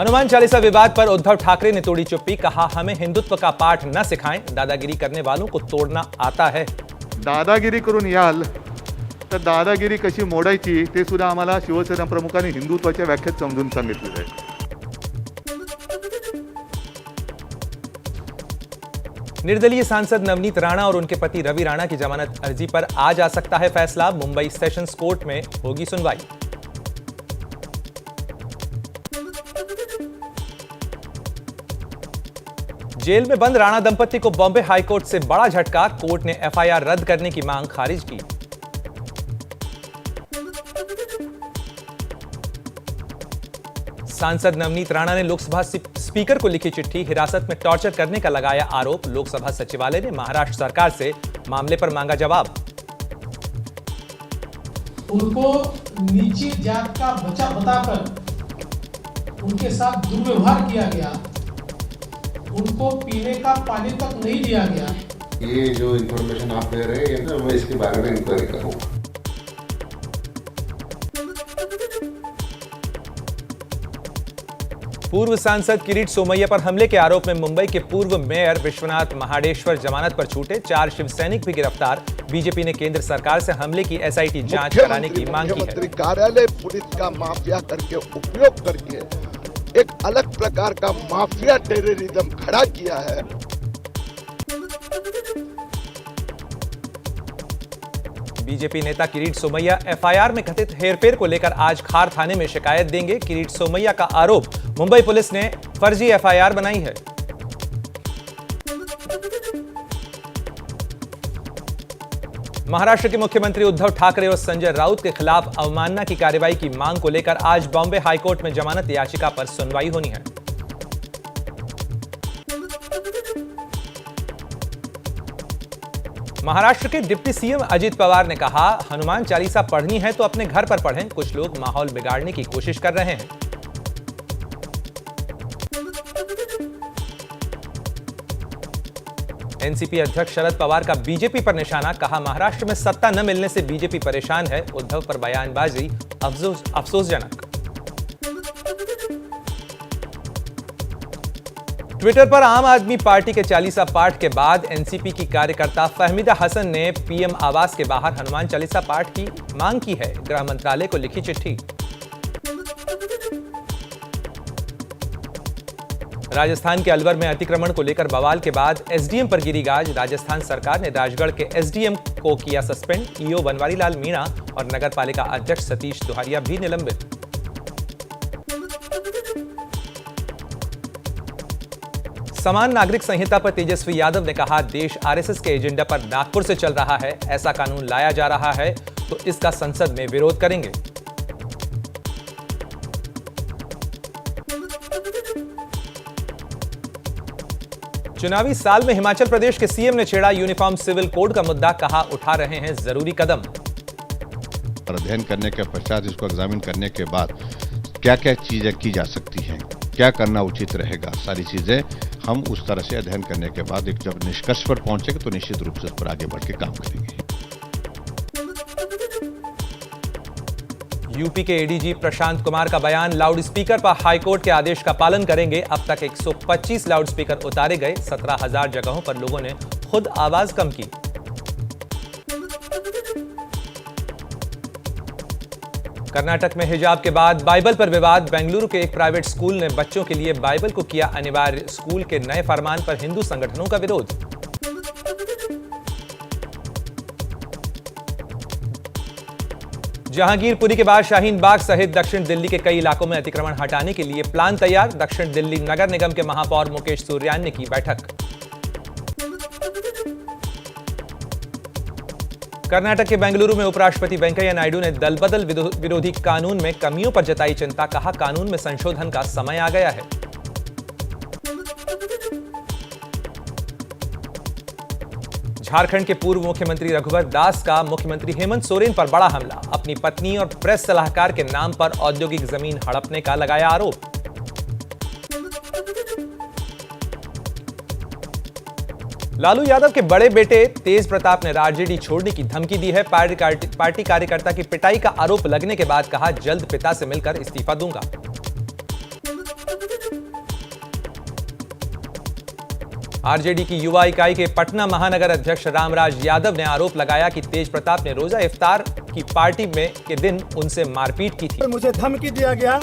हनुमान चालीसा विवाद पर उद्धव ठाकरे ने तोड़ी चुप्पी, कहा हमें हिंदुत्व का पाठ न सिखाएं, दादागिरी करने वालों को तोड़ना आता है। दादागिरी करून याल तर दादागिरी कशी मोडायची ते सुद्धा आम्हाला शिवसेना प्रमुखांनी हिंदुत्वाच्या व्याख्यात समजून सांगितलेलं आहे। निर्दलीय सांसद नवनीत राणा और उनके पति रवि राणा की जमानत अर्जी पर आज आ सकता है फैसला, मुंबई सेशंस कोर्ट में होगी सुनवाई। जेल में बंद राणा दंपति को बॉम्बे हाईकोर्ट से बड़ा झटका, कोर्ट ने एफआईआर रद्द करने की मांग खारिज की। सांसद नवनीत राणा ने लोकसभा स्पीकर को लिखी चिट्ठी, हिरासत में टॉर्चर करने का लगाया आरोप, लोकसभा सचिवालय ने महाराष्ट्र सरकार से मामले पर मांगा जवाब। उनको नीची जात का बचा बताकर उनके साथ दुर्व्यवहार किया गया, उनको पीने का पानी तक नहीं दिया गया। ये जो इंफॉर्मेशन आप दे रहे हैं ना, मैं इसके बारे में इंक्वायरी करूंगा। पूर्व सांसद किरीट सोमैया पर हमले के आरोप में मुंबई के पूर्व मेयर विश्वनाथ महाडेश्वर जमानत पर छूटे, 4 शिव सैनिक भी गिरफ्तार। बीजेपी ने केंद्र सरकार से हमले की एसआईटी जांच कराने की मांग की है। कार्यालय पुलिस का माफिया करके उपयोग करके एक अलग प्रकार का माफिया टेररिज्म खड़ा किया है। बीजेपी नेता किरीट सोमैया एफआईआर में कथित हेरफेर को लेकर आज खार थाने में शिकायत देंगे। किरीट सोमैया का आरोप, मुंबई पुलिस ने फर्जी एफआईआर बनाई है। महाराष्ट्र के मुख्यमंत्री उद्धव ठाकरे और संजय राउत के खिलाफ अवमानना की कार्रवाई की मांग को लेकर आज बॉम्बे हाईकोर्ट में जमानत याचिका पर सुनवाई होनी है। महाराष्ट्र के डिप्टी सीएम अजित पवार ने कहा, हनुमान चालीसा पढ़नी है तो अपने घर पर पढ़ें, कुछ लोग माहौल बिगाड़ने की कोशिश कर रहे हैं। एनसीपी अध्यक्ष शरद पवार का बीजेपी पर निशाना, कहा महाराष्ट्र में सत्ता न मिलने से बीजेपी परेशान है, उद्धव पर बयानबाजी अफसोसजनक। ट्विटर पर आम आदमी पार्टी के चालीसा पाठ के बाद एनसीपी की कार्यकर्ता फहमीदा हसन ने पीएम आवास के बाहर हनुमान चालीसा पाठ की मांग की है, गृह मंत्रालय को लिखी चिट्ठी। राजस्थान के अलवर में अतिक्रमण को लेकर बवाल के बाद एसडीएम पर गिरी गाज, राजस्थान सरकार ने राजगढ़ के एसडीएम को किया सस्पेंड, ईओ बनवारी लाल मीणा और नगर पालिका अध्यक्ष सतीश दुहारिया भी निलंबित। समान नागरिक संहिता पर तेजस्वी यादव ने कहा, देश आरएसएस के एजेंडा पर नागपुर से चल रहा है, ऐसा कानून लाया जा रहा है तो इसका संसद में विरोध करेंगे। चुनावी साल में हिमाचल प्रदेश के सीएम ने छेड़ा यूनिफॉर्म सिविल कोड का मुद्दा, कहा उठा रहे हैं जरूरी कदम। अध्ययन करने के पश्चात इसको एग्जामिन करने के बाद क्या क्या चीजें की जा सकती हैं, क्या करना उचित रहेगा, सारी चीजें हम उस तरह से अध्ययन करने के बाद एक जब निष्कर्ष पर पहुंचेंगे तो निश्चित रूप से उस पर आगे बढ़ के काम करेंगे। यूपी के एडीजी प्रशांत कुमार का बयान, लाउड स्पीकर पर हाईकोर्ट के आदेश का पालन करेंगे, अब तक 125 लाउड स्पीकर उतारे गए, 17,000 जगहों पर लोगों ने खुद आवाज कम की। कर्नाटक में हिजाब के बाद बाइबल पर विवाद, बेंगलुरु के एक प्राइवेट स्कूल ने बच्चों के लिए बाइबल को किया अनिवार्य, स्कूल के नए फरमान पर हिंदू संगठनों का विरोध। जहांगीरपुरी के बाद शाहीन बाग सहित दक्षिण दिल्ली के कई इलाकों में अतिक्रमण हटाने के लिए प्लान तैयार, दक्षिण दिल्ली नगर निगम के महापौर मुकेश सूर्यान ने की बैठक। कर्नाटक के बेंगलुरु में उपराष्ट्रपति वेंकैया नायडू ने दल बदल विरोधी कानून में कमियों पर जताई चिंता, कहा कानून में संशोधन का समय आ गया है। झारखंड के पूर्व मुख्यमंत्री रघुवर दास का मुख्यमंत्री हेमंत सोरेन पर बड़ा हमला, अपनी पत्नी और प्रेस सलाहकार के नाम पर औद्योगिक जमीन हड़पने का लगाया आरोप। लालू यादव के बड़े बेटे तेज प्रताप ने आरजेडी छोड़ने की धमकी दी है, पार्टी कार्यकर्ता की पिटाई का आरोप लगने के बाद कहा, जल्द पिता से मिलकर इस्तीफा दूंगा। आरजेडी की युवा इकाई के पटना महानगर अध्यक्ष रामराज यादव ने आरोप लगाया कि तेज प्रताप ने रोजा इफ्तार की पार्टी में के दिन उनसे मारपीट की थी। मुझे धमकी दिया गया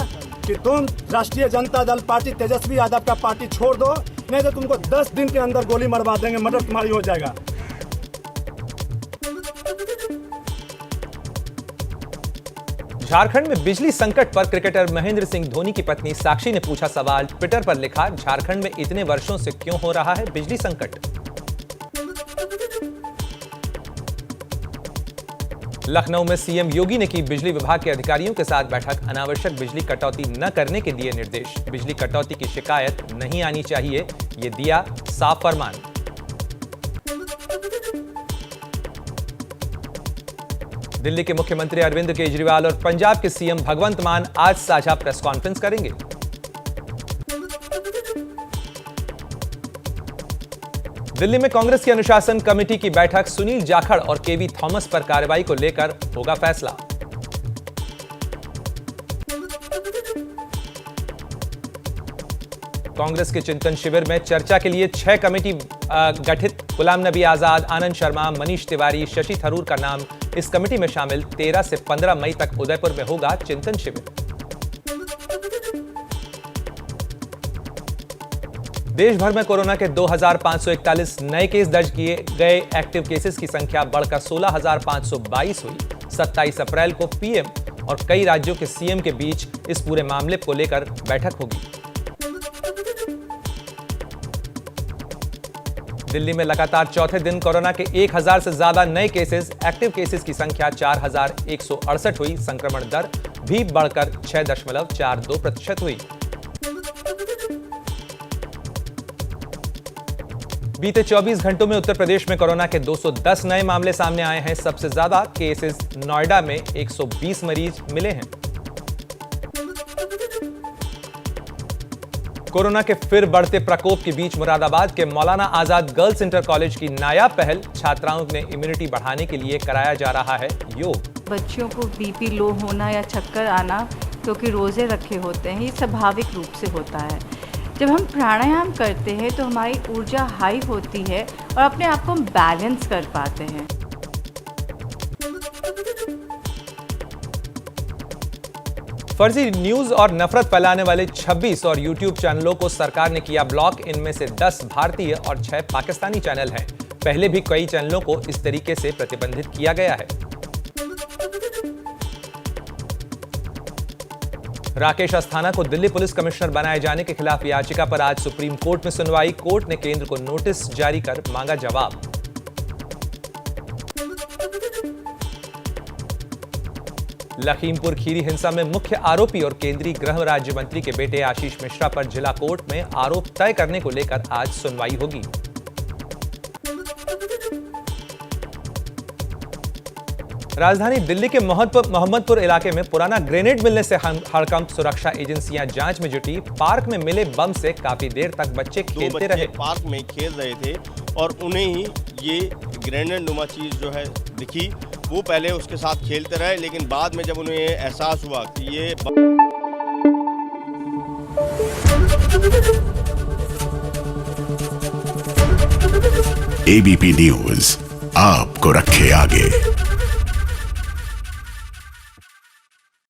कि तुम राष्ट्रीय जनता दल पार्टी तेजस्वी यादव का पार्टी छोड़ दो, नहीं तो तुमको 10 दिन के अंदर गोली मरवा देंगे, मर्डर तुम्हारी हो जाएगा। झारखंड में बिजली संकट पर क्रिकेटर महेंद्र सिंह धोनी की पत्नी साक्षी ने पूछा सवाल। ट्विटर पर लिखा, झारखंड में इतने वर्षों से क्यों हो रहा है बिजली संकट। लखनऊ में सीएम योगी ने की बिजली विभाग के अधिकारियों के साथ बैठक। अनावश्यक बिजली कटौती न करने के दिए निर्देश। बिजली कटौती की शिकायत नहीं आनी चाहिए, ये दिया साफ फरमान। दिल्ली के मुख्यमंत्री अरविंद केजरीवाल और पंजाब के सीएम भगवंत मान आज साझा प्रेस कॉन्फ्रेंस करेंगे। दिल्ली में कांग्रेस की अनुशासन कमेटी की बैठक। सुनील जाखड़ और केवी थॉमस पर कार्रवाई को लेकर होगा फैसला। कांग्रेस के चिंतन शिविर में चर्चा के लिए 6 कमेटी गठित। गुलाम नबी आजाद, आनंद शर्मा, मनीष तिवारी, शशि थरूर का नाम इस कमेटी में शामिल। 13 से 15 मई तक उदयपुर में होगा चिंतन शिविर। देश भर में कोरोना के 2541 नए केस दर्ज किए गए। एक्टिव केसेस की संख्या बढ़कर 16,522 हुई। 27 अप्रैल को पीएम और कई राज्यों के सीएम के बीच इस पूरे मामले को लेकर बैठक होगी। दिल्ली में लगातार चौथे दिन कोरोना के 1000 से ज्यादा नए केसेस। एक्टिव केसेस की संख्या 4168 हुई। संक्रमण दर भी बढ़कर 6.42% हुई। बीते 24 घंटों में उत्तर प्रदेश में कोरोना के 210 नए मामले सामने आए हैं। सबसे ज्यादा केसेस नोएडा में 120 मरीज मिले हैं। कोरोना के फिर बढ़ते प्रकोप के बीच मुरादाबाद के Maulana Azad girls inter college की नायाब पहल। छात्राओं में इम्यूनिटी बढ़ाने के लिए कराया जा रहा है योग। बच्चियों को बीपी लो होना या चक्कर आना क्योंकि रोजे रखे होते हैं, ये स्वाभाविक रूप से होता है। जब हम प्राणायाम करते हैं तो हमारी ऊर्जा हाई होती है और अपने आप को हम बैलेंस कर पाते हैं। फर्जी न्यूज और नफरत फैलाने वाले 26 और यूट्यूब चैनलों को सरकार ने किया ब्लॉक। इनमें से 10 भारतीय और 6 पाकिस्तानी चैनल हैं। पहले भी कई चैनलों को इस तरीके से प्रतिबंधित किया गया है। राकेश अस्थाना को दिल्ली पुलिस कमिश्नर बनाए जाने के खिलाफ याचिका पर आज सुप्रीम कोर्ट में सुनवाई। कोर्ट ने केंद्र को नोटिस जारी कर मांगा जवाब। लखीमपुर खीरी हिंसा में मुख्य आरोपी और केंद्रीय गृह राज्य मंत्री के बेटे आशीष मिश्रा पर जिला कोर्ट में आरोप तय करने को लेकर आज सुनवाई होगी। राजधानी दिल्ली के मोहम्मदपुर इलाके में पुराना ग्रेनेड मिलने से हड़कंप। सुरक्षा एजेंसियां जांच में जुटी। पार्क में मिले बम से काफी देर तक बच्चे खेलते रहे। पार्क में खेल रहे थे और उन्हें ही ये ग्रेनेड नुमा चीज जो है दिखी। वो पहले उसके साथ खेलते रहे, लेकिन बाद में जब उन्हें एहसास हुआ कि ये एबीपी न्यूज आपको रखे आगे।